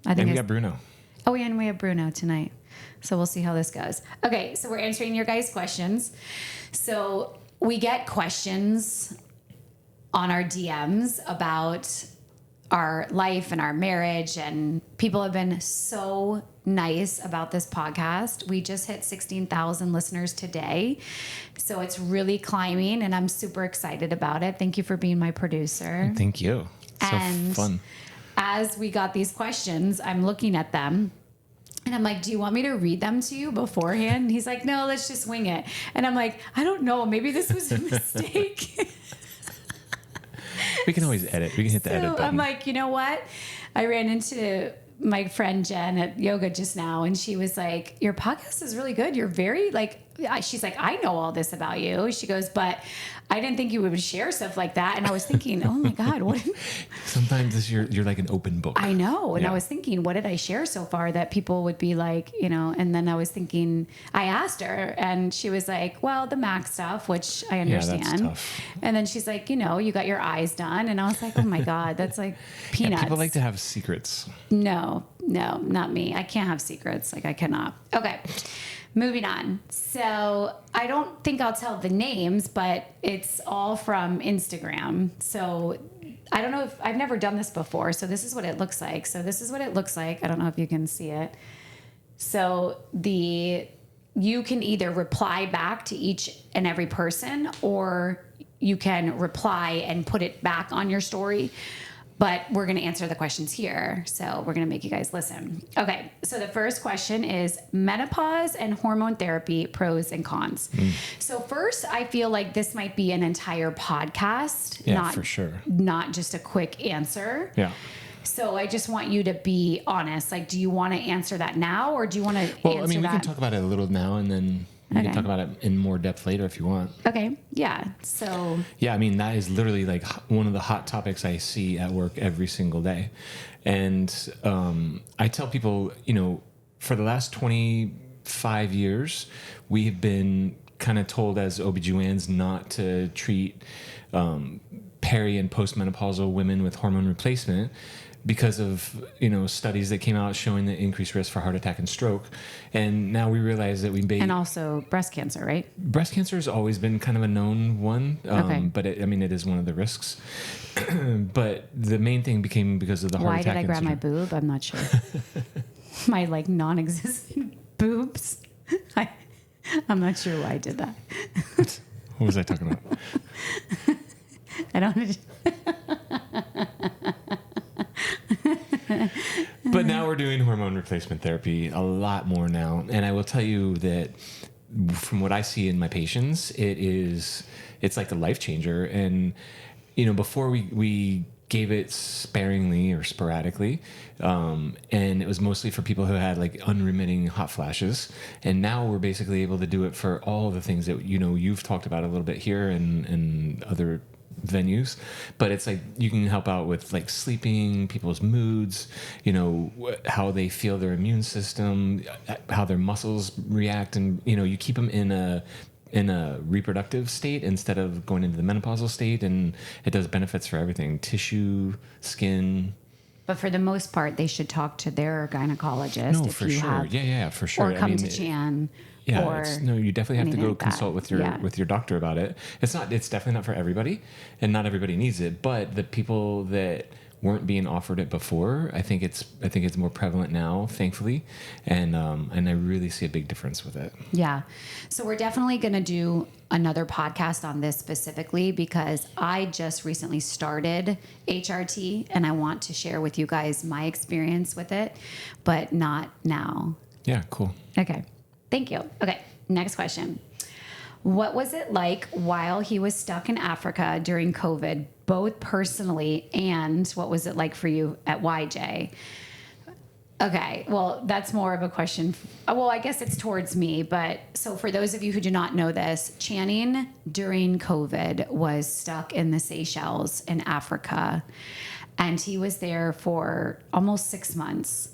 I think and we got Bruno. Oh, and we have Bruno tonight. So we'll see how this goes. Okay, so we're answering your guys' questions. So we get questions on our DMs about our life and our marriage, and people have been so nice about this podcast. We just hit 16,000 listeners today. So it's really climbing, and I'm super excited about it. Thank you for being my producer. Thank you. So fun. As we got these questions, I'm looking at them. And I'm like, do you want me to read them to you beforehand? And he's like, no, let's just wing it. And I'm like, I don't know. Maybe this was a mistake. We can always edit. We can hit the edit button. I'm like, you know what? I ran into my friend Jen at yoga just now, and she was like, your podcast is really good. You're very she's like, I know all this about you. She goes, but I didn't think you would share stuff like that. And I was thinking, oh my God, what? Sometimes you're like an open book. I know. And I was thinking, what did I share so far that people would be like, and then I was thinking, I asked her and she was like, well, the Mac stuff, which I understand. Yeah, that's tough. And then she's like, you got your eyes done. And I was like, oh my God, that's like peanuts. Yeah, people like to have secrets. No, not me. I can't have secrets. I cannot. Okay. Moving on. So I don't think I'll tell the names, but it's all from Instagram. So I don't know if I've never done this before. So this is what it looks like. I don't know if you can see it. So you can either reply back to each and every person, or you can reply and put it back on your story. But we're going to answer the questions here. So we're going to make you guys listen. Okay. So the first question is menopause and hormone therapy, pros and cons. So first, I feel like this might be an entire podcast. Yeah, for sure. Not just a quick answer. Yeah. So I just want you to be honest. Like, do you want to answer that now, or do you want to answer that? We can talk about it a little now, and then we can talk about it in more depth later if you want. Okay. Yeah. So. Yeah, that is literally like one of the hot topics I see at work every single day. And I tell people, for the last 25 years, we have been kind of told as OBGYNs not to treat peri and postmenopausal women with hormone replacement because of, studies that came out showing the increased risk for heart attack and stroke. And now we realize that and also breast cancer, right? Breast cancer has always been kind of a known one, but it is one of the risks. But the main thing became because of the heart attack. Why did I grab my boob? I'm not sure. My non-existent boobs. I'm not sure why I did that. What was I talking about? I don't. But now we're doing hormone replacement therapy a lot more now. And I will tell you that from what I see in my patients, it's like a life changer. And, before we gave it sparingly or sporadically, and it was mostly for people who had like unremitting hot flashes. And now we're basically able to do it for all the things that, you've talked about a little bit here and other venues, but it's like you can help out with like sleeping, people's moods, how they feel their immune system, how their muscles react, and you keep them in a reproductive state instead of going into the menopausal state, and it does benefits for everything: tissue, skin. But for the most part, they should talk to their gynecologist. No, for sure. Yeah, for sure. Or come to Chan. Yeah, you definitely have to go consult with your doctor about it. It's definitely not for everybody, and not everybody needs it. But the people that weren't being offered it before, I think it's more prevalent now, thankfully, and I really see a big difference with it. Yeah, so we're definitely going to do another podcast on this specifically because I just recently started HRT, and I want to share with you guys my experience with it, but not now. Yeah, cool. Okay. Thank you. Okay, next question. What was it like while he was stuck in Africa during COVID, both personally, and what was it like for you at YJ? Okay, well, that's more of a question. Well, I guess it's towards me, but so for those of you who do not know this, Channing during COVID was stuck in the Seychelles in Africa, and he was there for almost 6 months.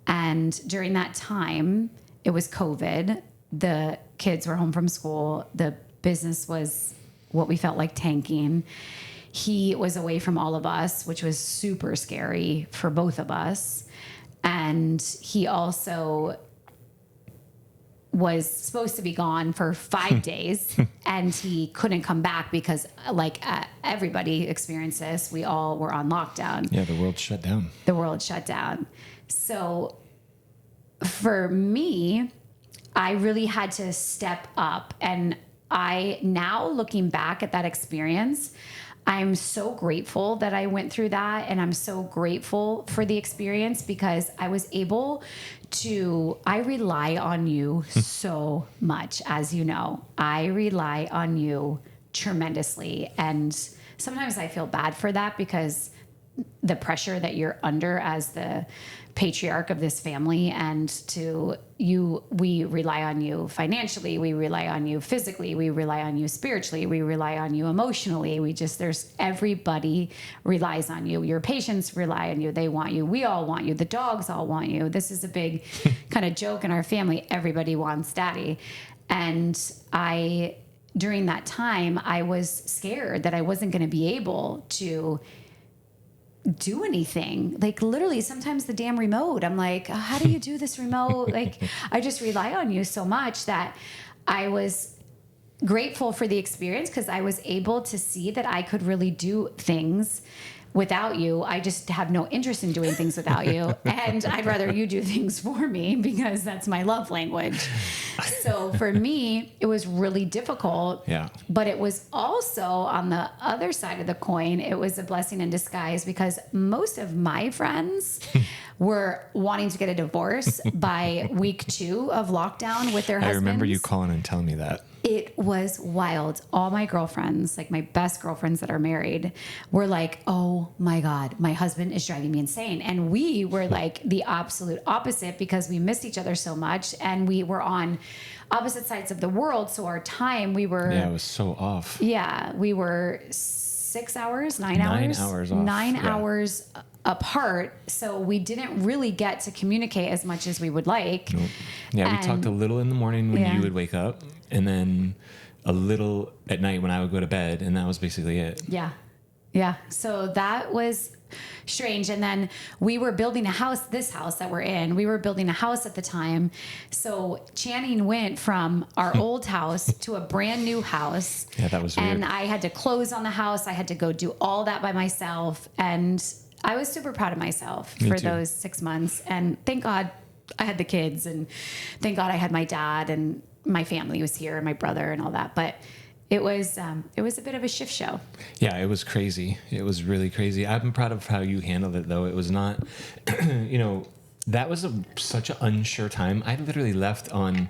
And during that time, it was COVID. The kids were home from school. The business was what we felt like tanking. He was away from all of us, which was super scary for both of us. And he also was supposed to be gone for 5 days and he couldn't come back because everybody experienced this. We all were on lockdown. Yeah, the world shut down. The world shut down. So for me, I really had to step up. And now looking back at that experience, I'm so grateful that I went through that. And I'm so grateful for the experience because I was able to, I rely on you so much, as you know. I rely on you tremendously. And sometimes I feel bad for that because the pressure that you're under as the patriarch of this family, and we rely on you financially, we rely on you physically, we rely on you spiritually, we rely on you emotionally. Everybody relies on you. Your patients rely on you. They want you. We all want you. The dogs all want you. This is a big kind of joke in our family. Everybody wants daddy. And during that time, I was scared that I wasn't going to be able to do anything. Like literally sometimes the damn remote, I'm like, how do you do this remote? Like I just rely on you so much that I was grateful for the experience because I was able to see that I could really do things without you. I just have no interest in doing things without you. And I'd rather you do things for me because that's my love language. So for me, it was really difficult. Yeah. But it was also on the other side of the coin, it was a blessing in disguise because most of my friends were wanting to get a divorce by week 2 of lockdown with their husbands. I remember you calling and telling me that. It was wild. All my girlfriends, like my best girlfriends that are married, were like, oh my God, my husband is driving me insane. And we were like the absolute opposite because we missed each other so much and we were on opposite sides of the world. So our time, it was so off. Yeah, we were 6 hours, 9 hours? 9 hours off. 9 hours apart. So we didn't really get to communicate as much as we would like. Nope. Yeah, we talked a little in the morning when you would wake up and then a little at night when I would go to bed, and that was basically it. Yeah. Yeah. So that was strange. And then we were building this house that we're in, we were building a house at the time. So Channing went from our old house to a brand new house. Yeah, that was weird. And I had to close on the house. I had to go do all that by myself. And I was super proud of myself for those 6 months. And thank God I had the kids, and thank God I had my dad, and my family was here, and my brother and all that. But it was a bit of a shit show. Yeah, it was crazy. It was really crazy. I'm proud of how you handled it, though. It was not, that was such an unsure time. I literally left on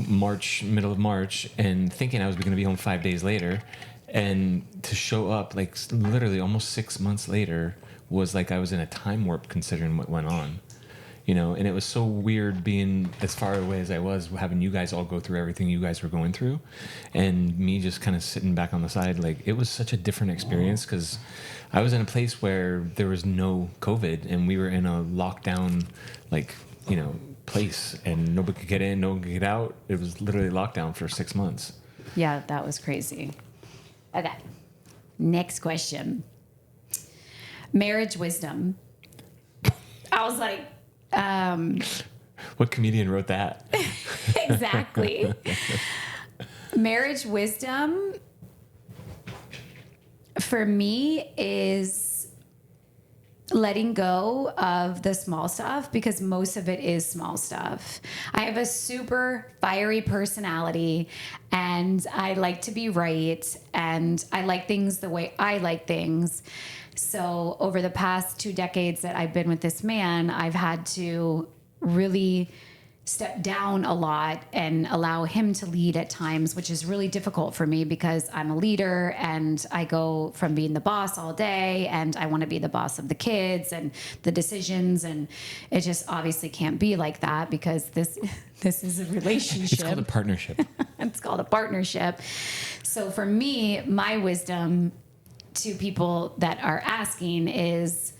middle of March, and thinking I was going to be home 5 days later, and to show up like literally almost 6 months later was like I was in a time warp considering what went on. And it was so weird being as far away as I was, having you guys all go through everything you guys were going through, and me just kind of sitting back on the side. Like, it was such a different experience because I was in a place where there was no COVID, and we were in a lockdown, place, and nobody could get in, no one could get out. It was literally lockdown for 6 months. Yeah, that was crazy. Okay. Next question. Marriage wisdom. I was like, what comedian wrote that? Exactly. Marriage wisdom for me is letting go of the small stuff, because most of it is small stuff. I have a super fiery personality, and I like to be right, and I like things the way I like things. So over the past 2 decades that I've been with this man, I've had to really step down a lot and allow him to lead at times, which is really difficult for me because I'm a leader, and I go from being the boss all day, and I want to be the boss of the kids and the decisions. And it just obviously can't be like that because this is a relationship. It's called a partnership. It's called a partnership. So for me, my wisdom to people that are asking is,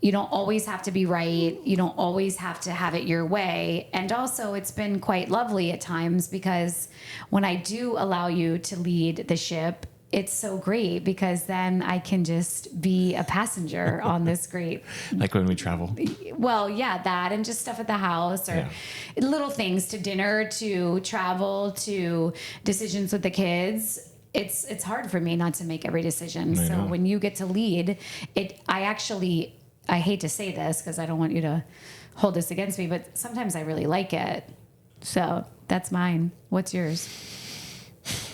you don't always have to be right. You don't always have to have it your way. And also, it's been quite lovely at times, because when I do allow you to lead the ship, it's so great because then I can just be a passenger on this great. Like when we travel. Well, yeah, that and just stuff at the house or little things, to dinner, to travel, to decisions with the kids. It's hard for me not to make every decision. I So know. when you get to lead it, I hate to say this because I don't want you to hold this against me, but sometimes I really like it. So that's mine. What's yours?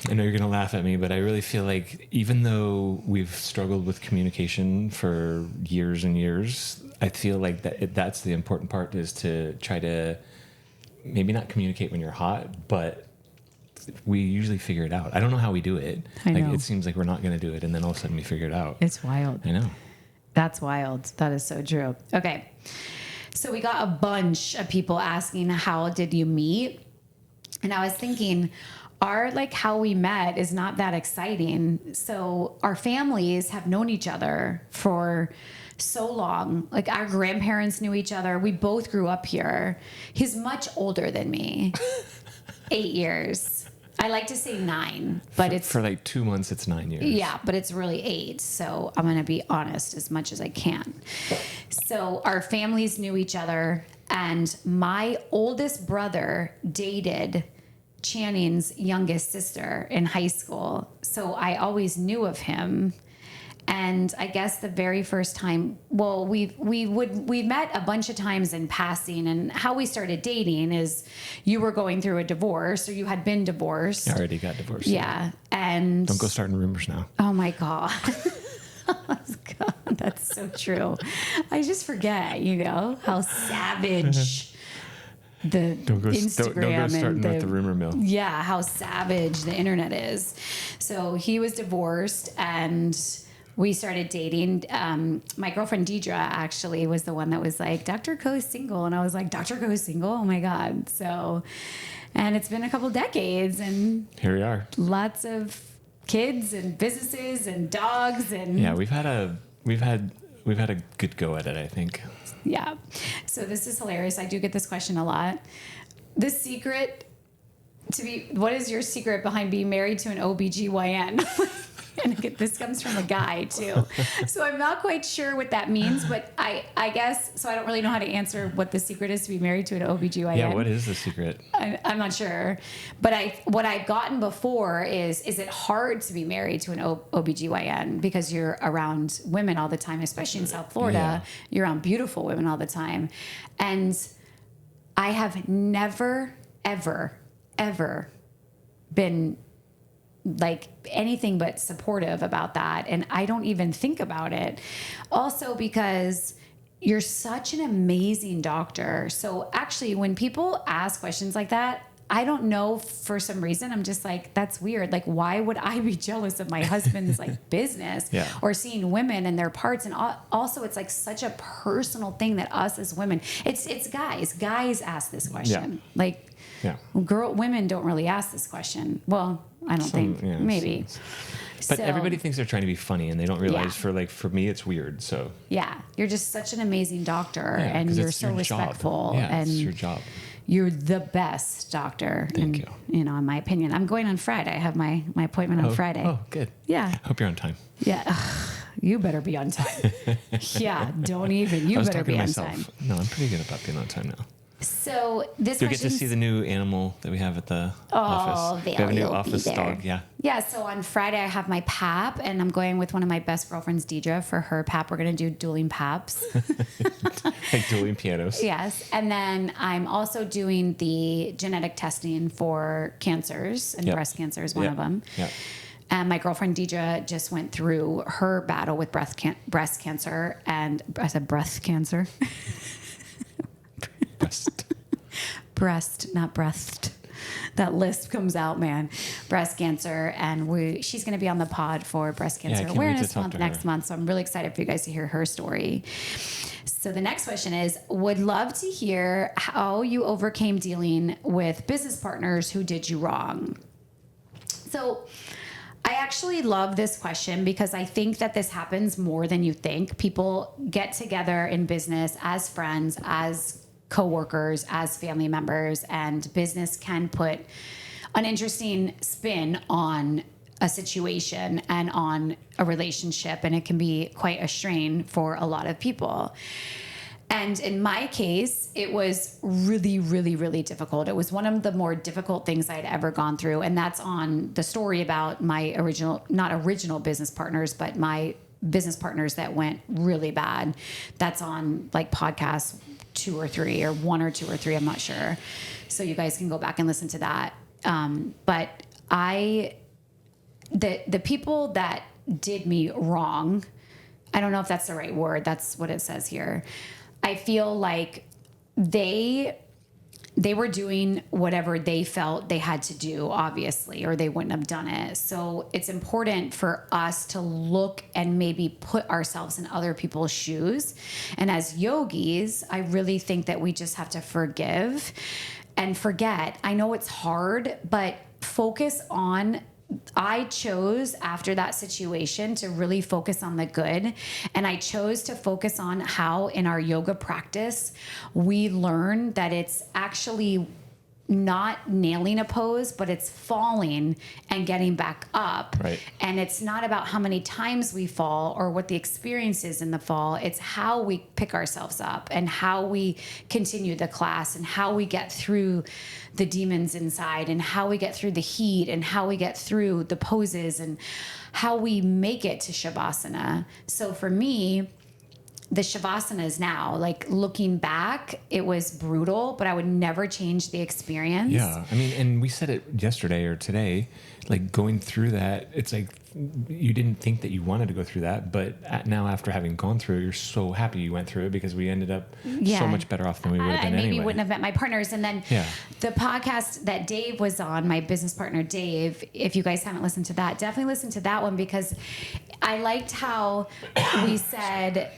I know you're going to laugh at me, but I really feel like even though we've struggled with communication for years and years, I feel like that's the important part, is to try to maybe not communicate when you're hot, but we usually figure it out. I don't know how we do it. I know. It seems like we're not going to do it, and then all of a sudden we figure it out. It's wild. I know. That's wild. That is so true. Okay. So we got a bunch of people asking, how did you meet? And I was thinking, how we met is not that exciting. So our families have known each other for so long. Like our grandparents knew each other. We both grew up here. He's much older than me. 8 years. I like to say 9, but it's for like 2 months, it's 9 years. Yeah, but it's really 8. So I'm going to be honest as much as I can. So our families knew each other, and my oldest brother dated Channing's youngest sister in high school. So I always knew of him. And I guess the very first time, well, we met a bunch of times in passing, and how we started dating is you were going through a divorce, or you had been divorced. I already got divorced. Yeah. And Don't go starting rumors now. oh my God. Oh God, that's so true. I just forget, how savage the Instagram don't go starting and with the rumor mill. Yeah, how savage the internet is. So he was divorced and we started dating. My girlfriend Deidre actually was the one that was like, Dr. Co's single. And I was like, Dr. Co's single? Oh my God. So, and it's been a couple decades and Here we are. lots of kids and businesses and dogs and Yeah, we've had a good go at it, I think. yeah. So this is hilarious. I do get this question a lot. What is your secret behind being married to an OBGYN? And this comes from a guy too. So I'm not quite sure what that means, but I guess, so I don't really know how to answer what the secret is to be married to an OBGYN. Yeah, what is the secret? I'm not sure. But what I've gotten before is it hard to be married to an OBGYN because you're around women all the time, especially in South Florida. Yeah. You're around beautiful women all the time. And I have never, ever, ever been like anything but supportive about that. And I don't even think about it. Also because you're such an amazing doctor. So actually when people ask questions like that, I don't know, for some reason, I'm just like, that's weird. Like, why would I be jealous of my husband's like business or seeing women and their parts? And also it's like such a personal thing that us as women, it's guys ask this question. Women don't really ask this question. Well, I don't think maybe. But everybody thinks they're trying to be funny, and they don't realize for me it's weird. So yeah, you're just such an amazing doctor, and you're so respectful. Yeah, and it's your job. You're the best doctor. Thank you. In my opinion, I'm going on Friday. I have my appointment on Friday. Oh, good. Yeah. Hope you're on time. Yeah. Ugh, you better be on time. Yeah. Don't even. You better be on time. No, I'm pretty good about being on time now. So this You'll get to see the new animal that we have at the office. We have a new office dog. Yeah. Yeah. So on Friday I have my pap, and I'm going with one of my best girlfriends, Deidre, for her pap. We're going to do dueling paps. Like dueling pianos. Yes. And then I'm also doing the genetic testing for cancers, and breast cancer is one of them. Yeah. And my girlfriend Deidre just went through her battle with breast cancer, and I said breast cancer. Breast, not breast. That lisp comes out, man. Breast cancer, and she's going to be on the pod for Breast Cancer Awareness Month next month. So I'm really excited for you guys to hear her story. So the next question is, would love to hear how you overcame dealing with business partners who did you wrong. So I actually love this question because I think that this happens more than you think. People get together in business as friends, as coworkers, as family members, and business can put an interesting spin on a situation and on a relationship, and it can be quite a strain for a lot of people. And in my case, it was really, really, really difficult. It was one of the more difficult things I'd ever gone through. And that's on the story about my not original business partners, but my business partners that went really bad. That's on like podcasts 2 or 3 or 1 or 2 or 3. I'm not sure. So you guys can go back and listen to that. But the people that did me wrong, I don't know if that's the right word. That's what it says here. I feel like they were doing whatever they felt they had to do, obviously, or they wouldn't have done it. So it's important for us to look and maybe put ourselves in other people's shoes. And as yogis, I really think that we just have to forgive and forget. I know it's hard, but focus on. I chose after that situation to really focus on the good. And I chose to focus on how in our yoga practice, we learn that it's actually not nailing a pose, but it's falling and getting back up. Right. And it's not about how many times we fall or what the experience is in the fall. It's how we pick ourselves up and how we continue the class and how we get through the demons inside and how we get through the heat and how we get through the poses and how we make it to Shavasana. So for me, the Shavasanas now, like looking back, it was brutal, but I would never change the experience. Yeah. I mean, and we said it yesterday or today, like going through that, it's like you didn't think that you wanted to go through that, but now after having gone through it, you're so happy you went through it because we ended up so much better off than we would have been maybe anyway. Wouldn't have met my partners. And then the podcast that Dave was on, my business partner, Dave, if you guys haven't listened to that, definitely listen to that one because I liked how we said,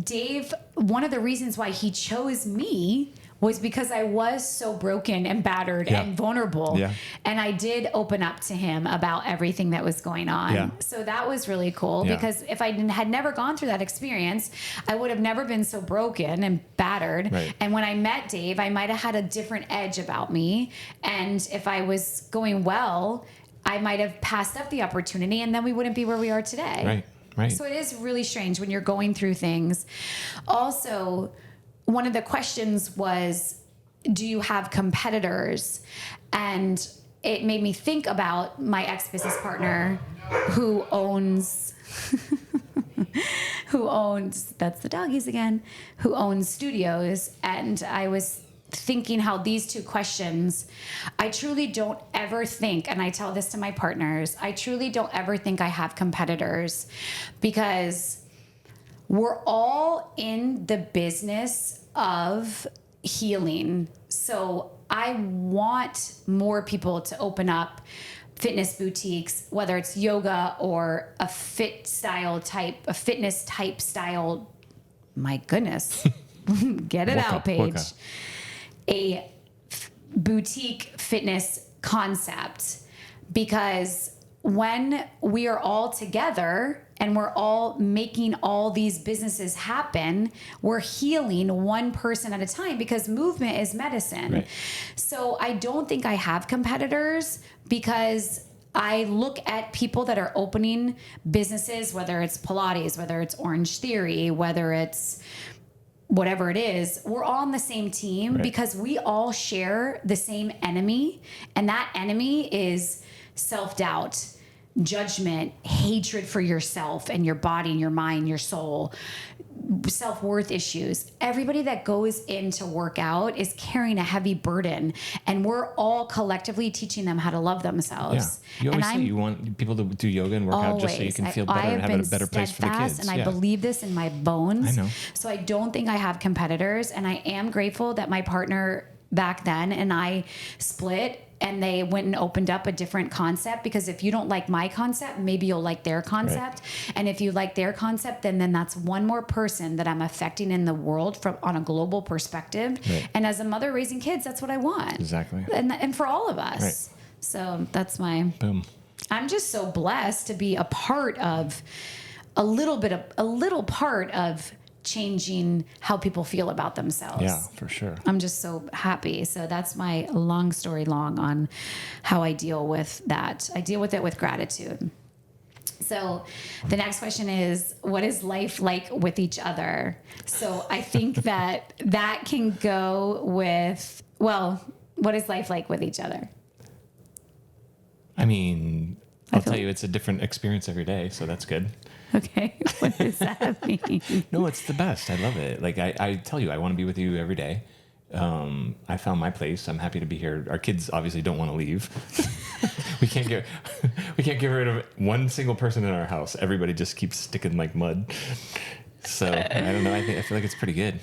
Dave, one of the reasons why he chose me was because I was so broken and battered and vulnerable. Yeah. And I did open up to him about everything that was going on. Yeah. So that was really cool because if I had never gone through that experience, I would have never been so broken and battered. Right. And when I met Dave, I might have had a different edge about me. And if I was going well, I might have passed up the opportunity and then we wouldn't be where we are today. Right. Right. So it is really strange when you're going through things. Also, one of the questions was, do you have competitors? And it made me think about my ex-business partner who owns, that's the doggies again, who owns studios. And I was thinking how these two questions, I truly don't ever think, and I tell this to my partners, I truly don't ever think I have competitors because we're all in the business of healing. So I want more people to open up fitness boutiques, whether it's yoga or a fitness type style. My goodness, get it out, Paige. A boutique fitness concept, because when we are all together and we're all making all these businesses happen, we're healing one person at a time because movement is medicine. Right. So I don't think I have competitors because I look at people that are opening businesses, whether it's Pilates, whether it's Orange Theory, whether it's whatever it is, we're all on the same team because we all share the same enemy. And that enemy is self-doubt, judgment, hatred for yourself and your body and your mind, your soul, self-worth issues. Everybody that goes in to work out is carrying a heavy burden, and we're all collectively teaching them how to love themselves. Yeah. You always say you want people to do yoga and work out just so you can feel better and have a better place for the kids. And I believe this in my bones. I know. So I don't think I have competitors, and I am grateful that my partner back then and I split and they went and opened up a different concept, because if you don't like my concept, maybe you'll like their concept. Right. And if you like their concept, then that's one more person that I'm affecting in the world on a global perspective. Right. And as a mother raising kids, that's what I want. Exactly. And for all of us. Right. So that's my boom. I'm just so blessed to be a part of a little part of changing how people feel about themselves. Yeah, for sure. I'm just so happy. So that's my long story long on how I deal with that. I deal with it with gratitude. So the next question is, what is life like with each other? So I think that can go with, well, what is life like with each other? I mean, I'll tell you, it's a different experience every day, so that's good. Okay. What does that mean? No, it's the best. I love it. Like I tell you, I want to be with you every day. I found my place. I'm happy to be here. Our kids obviously don't want to leave. we can't get rid of one single person in our house. Everybody just keeps sticking like mud. So I don't know. I feel like it's pretty good.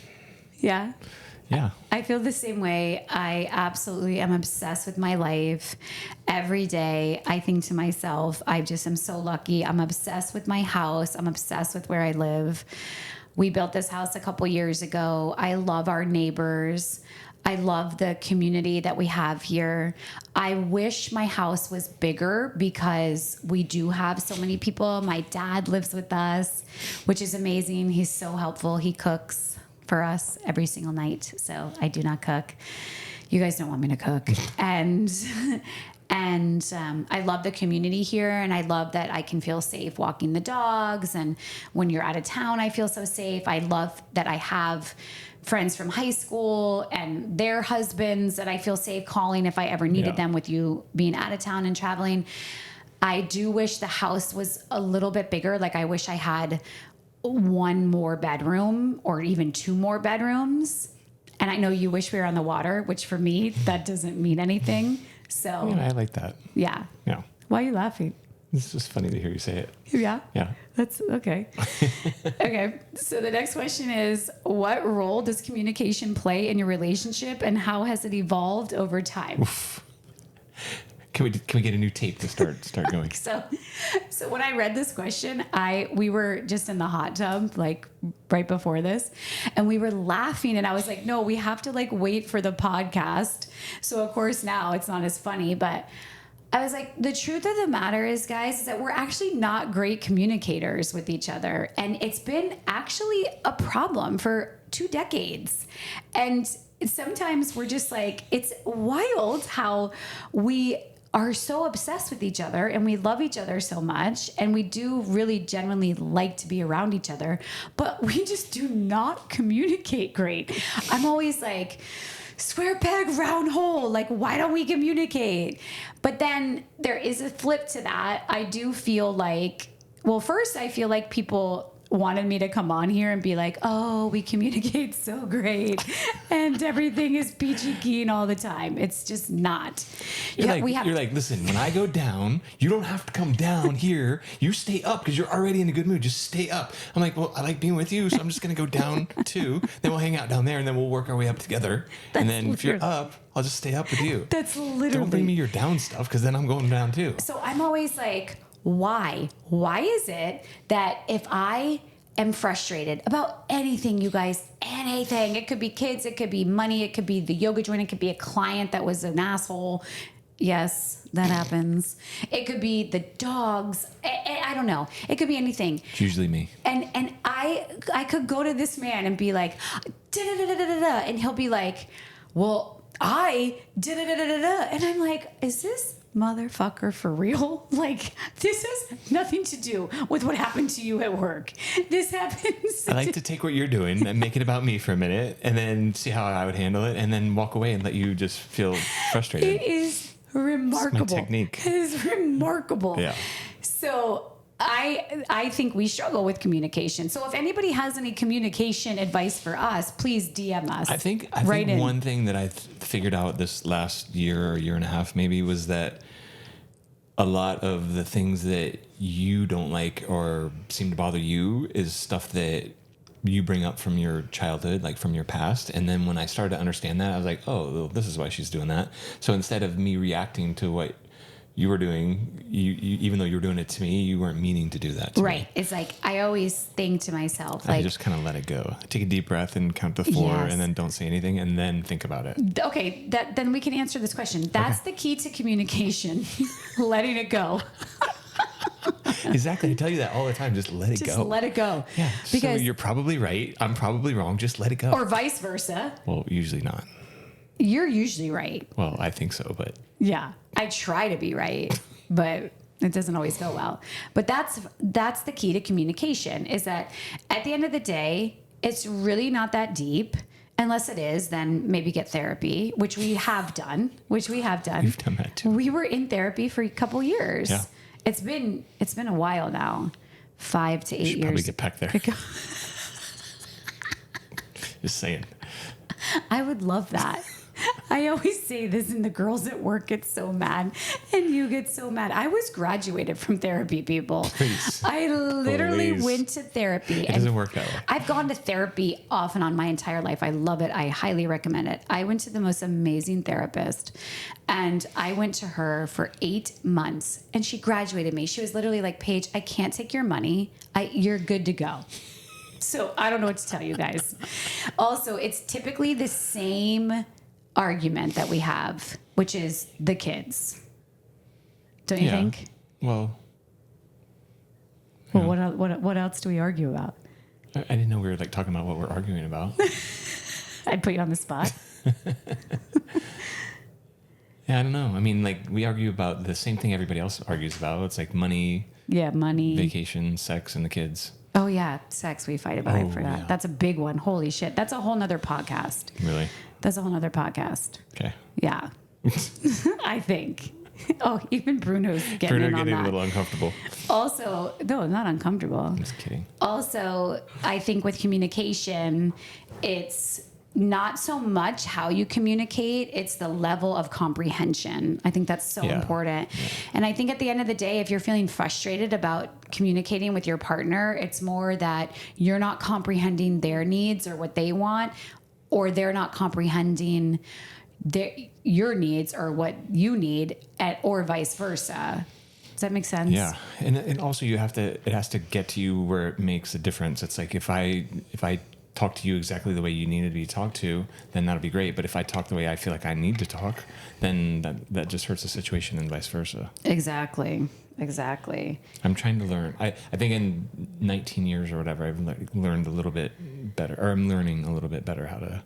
Yeah. Yeah. I feel the same way. I absolutely am obsessed with my life. Every day I think to myself, I just am so lucky. I'm obsessed with my house. I'm obsessed with where I live. We built this house a couple years ago. I love our neighbors. I love the community that we have here. I wish my house was bigger because we do have so many people. My dad lives with us, which is amazing. He's so helpful. He cooks for us every single night. So I do not cook. You guys don't want me to cook. And I love the community here, and I love that I can feel safe walking the dogs. And when you're out of town, I feel so safe. I love that I have friends from high school and their husbands that I feel safe calling if I ever needed them, with you being out of town and traveling. I do wish the house was a little bit bigger. Like, I wish I had one more bedroom or even two more bedrooms. And I know you wish we were on the water, which for me, that doesn't mean anything. So Yeah, I like that. Yeah. Yeah. Why are you laughing? It's just funny to hear you say it. Yeah. Yeah. That's okay. Okay. So the next question is, what role does communication play in your relationship, and how has it evolved over time? Oof. Can we get a new tape to start going? So when I read this question, we were just in the hot tub, like right before this, and we were laughing, and I was like, no, we have to like wait for the podcast. So of course now it's not as funny, but I was like, the truth of the matter is, guys, is that we're actually not great communicators with each other. And it's been actually a problem for 2 decades. And sometimes we're just like, it's wild how we are so obsessed with each other, and we love each other so much, and we do really genuinely like to be around each other, but we just do not communicate great. I'm always like, square peg, round hole. Like, why don't we communicate? But then there is a flip to that. I do feel like, well, first I feel like people wanted me to come on here and be like, oh, we communicate so great and everything is peachy keen all the time. It's just not. You're like, listen, when I go down, you don't have to come down here. You stay up because you're already in a good mood. Just stay up. I'm like, well, I like being with you, so I'm just going to go down too. Then we'll hang out down there, and then we'll work our way up together. And then if you're up, I'll just stay up with you. That's literally. Don't bring me your down stuff, because then I'm going down too. So I'm always like, why? Why is it that if I am frustrated about anything, you guys, anything, it could be kids, it could be money, it could be the yoga joint, it could be a client that was an asshole. Yes, that happens. It could be the dogs. I don't know. It could be anything. It's usually me. And I could go to this man and be like, da-da-da-da-da-da, and he'll be like, well, I da-da-da-da-da-da. And I'm like, is this motherfucker for real? Like, this has nothing to do with what happened to you at work. This happens. I like to take what you're doing and make it about me for a minute, and then see how I would handle it, and then walk away and let you just feel frustrated. It is remarkable. It's my technique. It is remarkable. Yeah. So I think we struggle with communication. So if anybody has any communication advice for us, please DM us. I think one thing that I figured out this last year or year and a half maybe was that a lot of the things that you don't like or seem to bother you is stuff that you bring up from your childhood, like from your past. And then when I started to understand that, I was like, oh, well, this is why she's doing that. So instead of me reacting to what you were doing, you even though you were doing it to me, you weren't meaning to do that to me. It's like, I always think to myself, like, I just kind of let it go. Take a deep breath and count to 4, Yes. and then don't say anything, and then think about it. Okay, then we can answer this question. That's the key to communication, letting it go. Exactly. I tell you that all the time. Just let it go. Just let it go. Yeah. Because so you're probably right. I'm probably wrong. Just let it go. or vice versa. Well, usually not. You're usually right. Well, I think so, but Yeah. I try to be right, but it doesn't always go well. But that's the key to communication, is that at the end of the day, it's really not that deep. Unless it is, then maybe get therapy, which we have done. You've done that too. We were in therapy for a couple years. Yeah. It's been a while now. 5 to 8 years. Probably get back there. Just saying. I would love that. I always say this, and the girls at work get so mad, and you get so mad. I was graduated from therapy, people. Please. I literally Please. went to therapy. It doesn't work that way. I've gone to therapy off and on my entire life. I love it. I highly recommend it. I went to the most amazing therapist, and I went to her for 8 months, and she graduated me. She was literally like, Paige, I can't take your money. You're good to go. So I don't know what to tell you guys. Also, it's typically the same argument that we have, which is the kids. Don't you think? Well, what else do we argue about? I didn't know we were like talking about what we're arguing about. I'd put you on the spot. Yeah, I don't know. I mean, like, we argue about the same thing everybody else argues about. It's like money, vacation, sex, and the kids. Oh yeah, sex. We fight about. I forgot. Yeah. That's a big one. Holy shit. That's a whole nother podcast. Really? That's a whole nother podcast. Okay. Yeah. I think. Oh, even Bruno's getting in on getting that. a little uncomfortable. Also, no, not uncomfortable. I'm just kidding. Also, I think with communication, it's not so much how you communicate, it's the level of comprehension. I think that's so important. Yeah. And I think at the end of the day, if you're feeling frustrated about communicating with your partner, it's more that you're not comprehending their needs or what they want, or they're not comprehending your needs or what you need, or vice versa. Does that make sense? Yeah. And also it has to get to you where it makes a difference. It's like, if I talk to you exactly the way you need to be talked to, then that'll be great. But if I talk the way I feel like I need to talk, then that just hurts the situation, and vice versa. Exactly. I'm trying to learn. I think in 19 years or whatever, I've learned a little bit better, or I'm learning a little bit better how to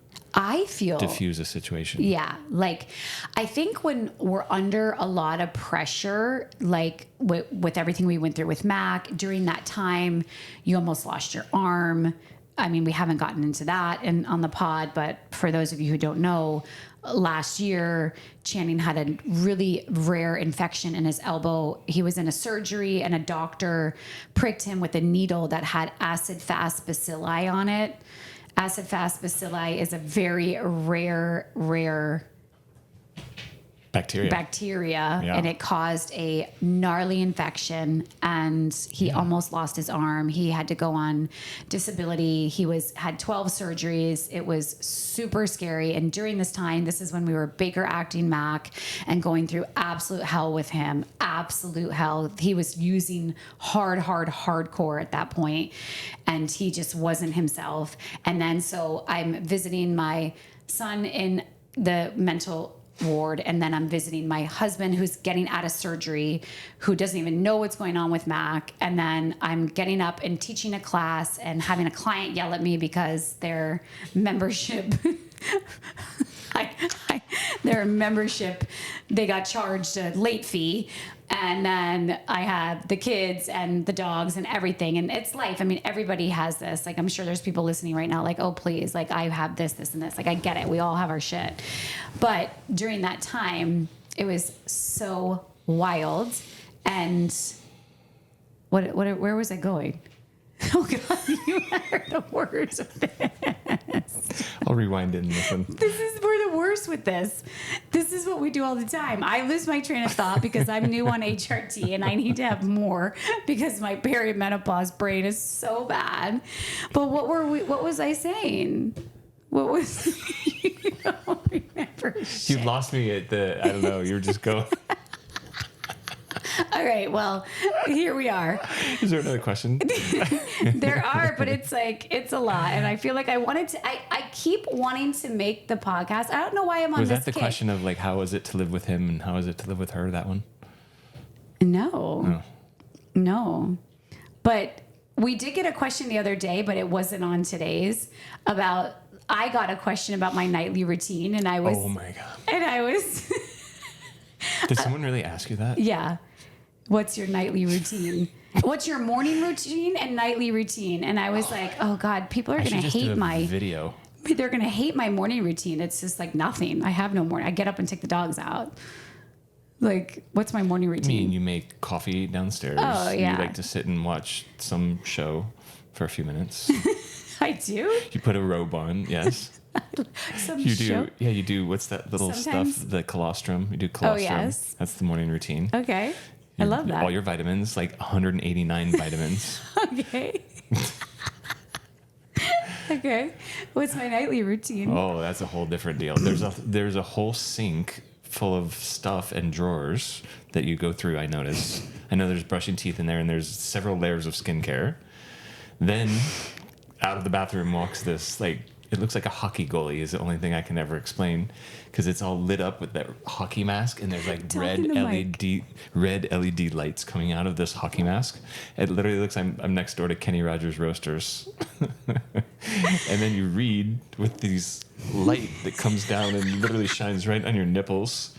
diffuse a situation. Yeah. Like, I think when we're under a lot of pressure, like with everything we went through with Mac, during that time, you almost lost your arm. I mean, we haven't gotten into that on the pod, but for those of you who don't know, last year, Channing had a really rare infection in his elbow. He was in a surgery, and a doctor pricked him with a needle that had acid-fast bacilli on it. Acid-fast bacilli is a very rare bacteria, and it caused a gnarly infection, and he almost lost his arm. He had to go on disability. He had 12 surgeries. It was super scary. And during this time, this is when we were Baker acting Mac and going through absolute hell with him. Absolute hell. He was using hardcore at that point, and he just wasn't himself. And then so I'm visiting my son in the mental ward, and then I'm visiting my husband who's getting out of surgery, who doesn't even know what's going on with Mac, and then I'm getting up and teaching a class and having a client yell at me because their membership they got charged a late fee. And then I had the kids and the dogs and everything. And it's life. I mean, everybody has this. Like, I'm sure there's people listening right now like, oh, please. Like, I have this, and this. Like, I get it. We all have our shit. But during that time, it was so wild. And where was I going? Oh, God, you heard the words of this. I'll rewind it and listen. We're the worst with this. This is what we do all the time. I lose my train of thought because I'm new on HRT and I need to have more because my perimenopause brain is so bad. But what was I saying? What was you don't remember shit. You lost me at I don't know, you were just going. All right, well, here we are. Is there another question? There are, but it's like, it's a lot. And I feel like I keep wanting to make the podcast. I don't know why I'm on this Was that the kick. question of like, how is it to live with him and how is it to live with her, that one? No. Oh. No. But we did get a question the other day, but it wasn't on today's I got a question about my nightly routine and I was, Oh my God. and I was, Did someone really ask you that? yeah. What's your nightly routine? What's your morning routine and nightly routine? And I was like, oh God, people are going to hate my video. They're going to hate my morning routine. It's just like nothing. I have no morning. I get up and take the dogs out. Like, what's my morning routine? I mean, you make coffee downstairs. Oh, yeah. You like to sit and watch some show for a few minutes. I do? You put a robe on, yes. Some You show? do. Yeah, you do. What's that little Sometimes. stuff? The colostrum. You do colostrum. Oh, yes. That's the morning routine. Okay. I love that. All your vitamins, like 189 vitamins. Okay. Okay. What's my nightly routine? Oh, that's a whole different deal. There's a whole sink full of stuff and drawers that you go through, I notice. I know there's brushing teeth in there and there's several layers of skincare. Then out of the bathroom walks this, like, it looks like a hockey goalie is the only thing I can ever explain because it's all lit up with that hockey mask and there's like red LED lights coming out of this hockey mask. It literally looks like I'm next door to Kenny Rogers Roasters. And then you read with these light that comes down and literally shines right on your nipples.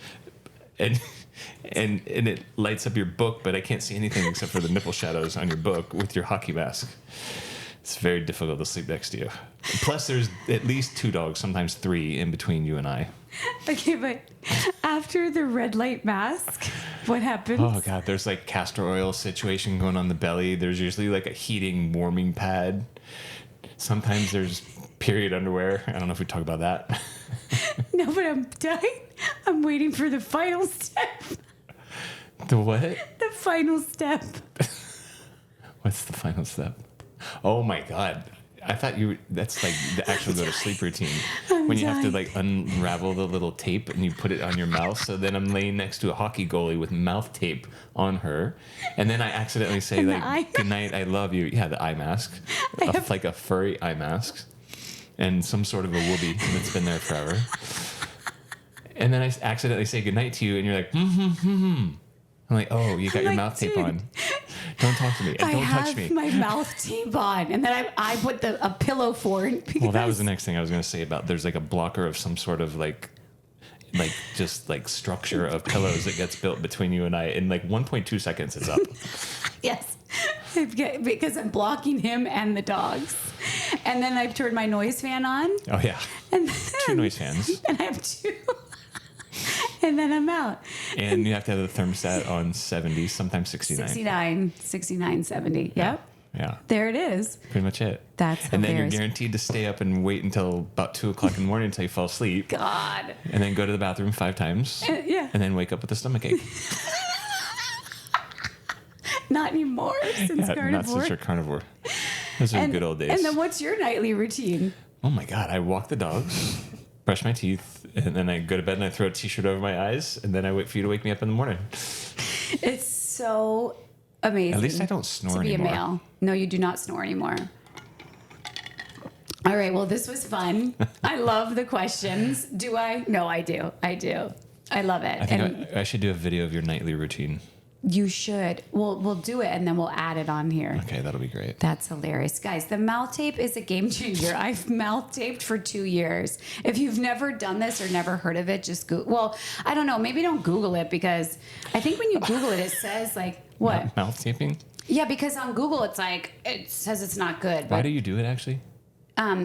And it lights up your book, but I can't see anything except for the nipple shadows on your book with your hockey mask. It's very difficult to sleep next to you. Plus, there's at least 2 dogs, sometimes 3, in between you and I. Okay, but after the red light mask, what happens? Oh, God, there's like castor oil situation going on the belly. There's usually like a heating, warming pad. Sometimes there's period underwear. I don't know if we talk about that. No, but I'm dying. I'm waiting for the final step. The what? The final step. What's the final step? Oh, my God. I thought that's like the actual go to sleep routine. When you have to like unravel the little tape and you put it on your mouth. So then I'm laying next to a hockey goalie with mouth tape on her. And then I accidentally say like, good night, I love you. Yeah, the eye mask. Like a furry eye mask. And some sort of a whoopee that's been there forever. And then I accidentally say good night to you and you're like, I'm like, oh, you got your mouth tape on. Don't talk to me. And don't touch me. I have my mouth tape on. And then I put a pillow for it. Well, that was the next thing I was going to say about there's like a blocker of some sort of like just like structure of pillows that gets built between you and I. In like 1.2 seconds, it's up. Yes. Because I'm blocking him and the dogs. And then I've turned my noise fan on. Oh, yeah. And 2 noise fans. And I have 2. And then I'm out. And you have to have the thermostat on 70, sometimes 69. 69, 70. Yep. Yeah. There it is. Pretty much it. That's And hilarious. then you're guaranteed to stay up and wait until about 2 o'clock in the morning until you fall asleep. God. And then go to the bathroom 5 times. Yeah. And then wake up with a stomachache. Not anymore since carnivore. Not since you're carnivore. Those are good old days. And then what's your nightly routine? Oh my God. I walk the dogs, brush my teeth, and then I go to bed and I throw a t-shirt over my eyes, and then I wait for you to wake me up in the morning. It's so amazing. At least I don't snore anymore. To be a male. No, you do not snore anymore. All right. Well, this was fun. I love the questions. Do I? No, I do. I do. I love it. I think I should do a video of your nightly routine. You should. We'll do it and then we'll add it on here. Okay, that'll be great. That's hilarious. Guys, the mouth tape is a game changer. I've mouth taped for 2 years. If you've never done this or never heard of it, just Google. Well, I don't know. Maybe don't Google it because I think when you Google it, it says like, what? Mouth taping? Yeah, because on Google, it says it's not good. Why do you do it actually?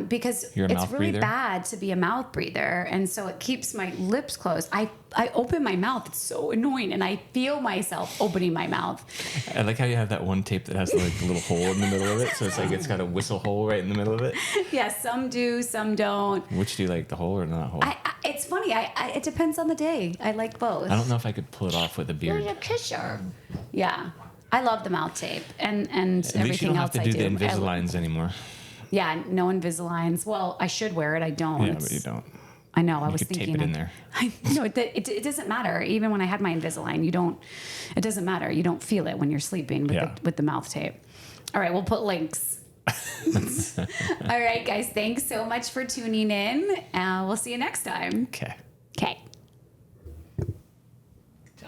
Because You're a it's mouth really breather? bad to be a mouth breather. And so it keeps my lips closed. I open my mouth. It's so annoying. And I feel myself opening my mouth. I like how you have that one tape that has like the little hole in the middle of it. So it's like it's got a whistle hole right in the middle of it. Yeah, some do, some don't. Which do you like, the hole or not hole? It's funny. It depends on the day. I like both. I don't know if I could pull it off with a beard. You're a kisser. Yeah. I love the mouth tape and At least you everything don't else have I to do. do the Invisaligns anymore. Yeah, no Invisaligns. Well, I should wear it. I don't. Yeah, but you don't. I know. I You was could thinking. tape it in there. No, it doesn't matter. Even when I had my Invisalign, it doesn't matter. You don't feel it when you're sleeping with the mouth tape. All right, we'll put links. All right, guys. Thanks so much for tuning in. We'll see you next time. Okay. Okay.